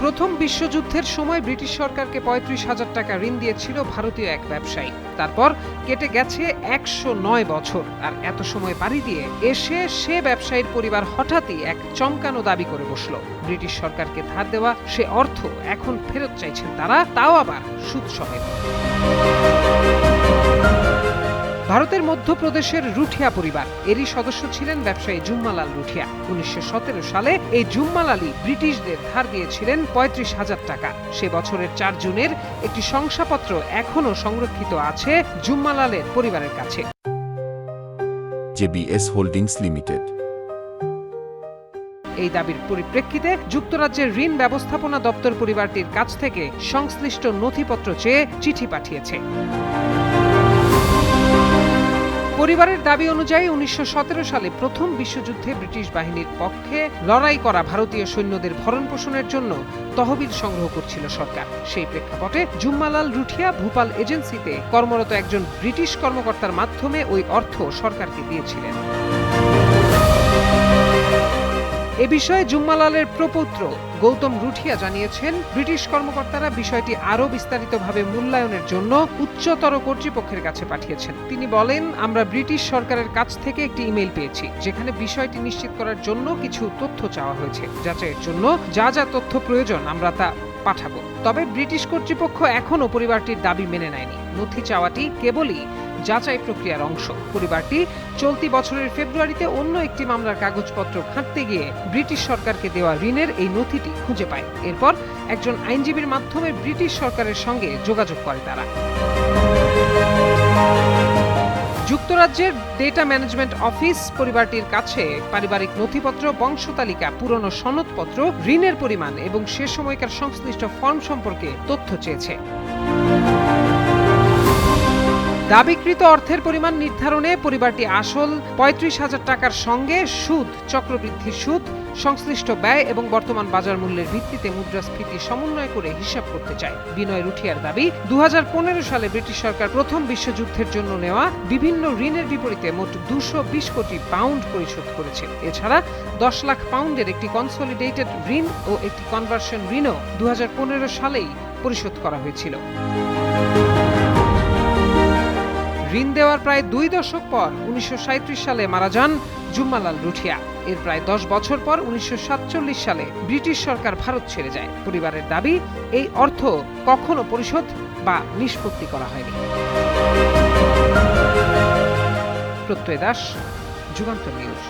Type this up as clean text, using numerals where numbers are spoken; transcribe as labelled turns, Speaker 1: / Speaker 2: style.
Speaker 1: প্রথম বিশ্বযুদ্ধের সময় ব্রিটিশ সরকারকে ৩৫,০০০ টাকা ঋণ দিয়েছিল ভারতীয় এক ব্যবসায়ী। তারপর কেটে গেছে ১০৯ বছর। আর এত সময় পাড়ি দিয়ে এসে সে ব্যবসায়ীর পরিবার হঠাৎই এক চমকানো দাবি করে বসল। ব্রিটিশ সরকারকে ধার দেওয়া সে অর্থ এখন ফেরত চাইছেন তারা, তাও আবার সুদ সমেত। ভারতের মধ্যপ্রদেশের রুঠিয়া পরিবার, এরই সদস্য ছিলেন ব্যবসায়ী জুম্মালাল রুঠিয়া। ১৯১৭ সালে এই জুম্মাল আলী ব্রিটিশদের ধার দিয়েছিলেন ৩৫,০০০ টাকা। সে বছরের ৪ জুনের একটি শংসাপত্র এখনো সংরক্ষিত আছে জুম্মালালের পরিবারের কাছে।
Speaker 2: জেবিএস হোল্ডিংস লিমিটেড
Speaker 1: এই দাবির পরিপ্রেক্ষিতে যুক্তরাজ্যের ঋণ ব্যবস্থাপনা দপ্তর পরিবারটির কাছ থেকে সংশ্লিষ্ট নথিপত্র চেয়ে চিঠি পাঠিয়েছে। পরিবারের দাবি অনুযায়ী ১৯১৭ সালে প্রথম বিশ্বযুদ্ধে ব্রিটিশ বাহিনীর পক্ষে লড়াই করা ভারতীয় সৈন্যদের ভরণপোষণের জন্য তহবিল সংগ্রহ করছিল সরকার। সেই প্রেক্ষাপটে জুম্মালাল রুঠিয়া ভূপাল এজেন্সিতে কর্মরত একজন ব্রিটিশ কর্মকর্তার মাধ্যমে ওই অর্থ সরকারকে দিয়েছিলেন। এ বিষয়ে জুম্মালালের প্রপৌত্র গৌতম রুঠিয়া জানিয়েছেন, ব্রিটিশ কর্মকর্তারা বিষয়টি আরও বিস্তারিতভাবে মূল্যায়নের জন্য উচ্চতর কর্তৃপক্ষের কাছে পাঠিয়েছেন। তিনি বলেন, আমরা ব্রিটিশ সরকারের কাছ থেকে একটি ইমেইল পেয়েছি, যেখানে বিষয়টি নিশ্চিত করার জন্য কিছু তথ্য চাওয়া হয়েছে। যাচাইয়ের জন্য যা যা তথ্য প্রয়োজন আমরা তা পাঠাবো। তবে ব্রিটিশ কর্তৃপক্ষ এখনও পরিবারটির দাবি মেনে নেয়নি। নথি চাওয়াটি কেবলই যাচাই প্রক্রিয়ার অংশ। পরিবারটি চলতি বছরের ফেব্রুয়ারিতে অন্য একটি মামলার কাগজপত্র ঘাঁটতে গিয়ে ব্রিটিশ সরকারকে দেওয়া ঋণের এই নথিটি খুঁজে পায়। এরপর একজন আইনজীবীর মাধ্যমে ব্রিটিশ সরকারের সঙ্গে যোগাযোগ করে তারা। যুক্তরাজ্যের ডেটা ম্যানেজমেন্ট অফিস পরিবারটির কাছে পারিবারিক নথিপত্র, বংশতালিকা, পুরনো সনদপত্র, ঋণের পরিমাণ এবং সে সময়কার সংশ্লিষ্ট ফর্ম সম্পর্কে তথ্য চেয়েছে। দাবিকৃত অর্থের পরিমাণ নির্ধারণে পরিবারটি আসল ৩৫,০০০ টাকার সঙ্গে সুদ, চক্রবৃদ্ধির সুদ, সংশ্লিষ্ট ব্যয় এবং বর্তমান বাজার মূল্যের ভিত্তিতে মুদ্রাস্ফীতি সমন্বয় করে হিসাব করতে চায়। বিনয় রুঠিয়ার দাবি, ২০১৫ সালে ব্রিটিশ সরকার প্রথম বিশ্বযুদ্ধের জন্য নেওয়া বিভিন্ন ঋণের বিপরীতে মোট ২২০ কোটি পাউন্ড পরিশোধ করেছে। এছাড়া ১০ লাখ পাউন্ডের একটি কনসলিডেটেড ঋণ ও একটি কনভার্সন ঋণও ২০১৫ সালেই পরিশোধ করা হয়েছিল। ঋণ দেওয়ার প্রায় ২ দশক পর ১৯৩৭ সালে মারা যান জুম্মালাল রুঠিয়া। এর প্রায় ১০ বছর পর ১৯৪৭ সালে ব্রিটিশ সরকার ভারত ছেড়ে যায়। পরিবারের দাবি, এই অর্থ কখনো পরিশোধ বা নিষ্পত্তি করা হয়নি। প্রত্যয় দাস, যুগান্তর নিউজ।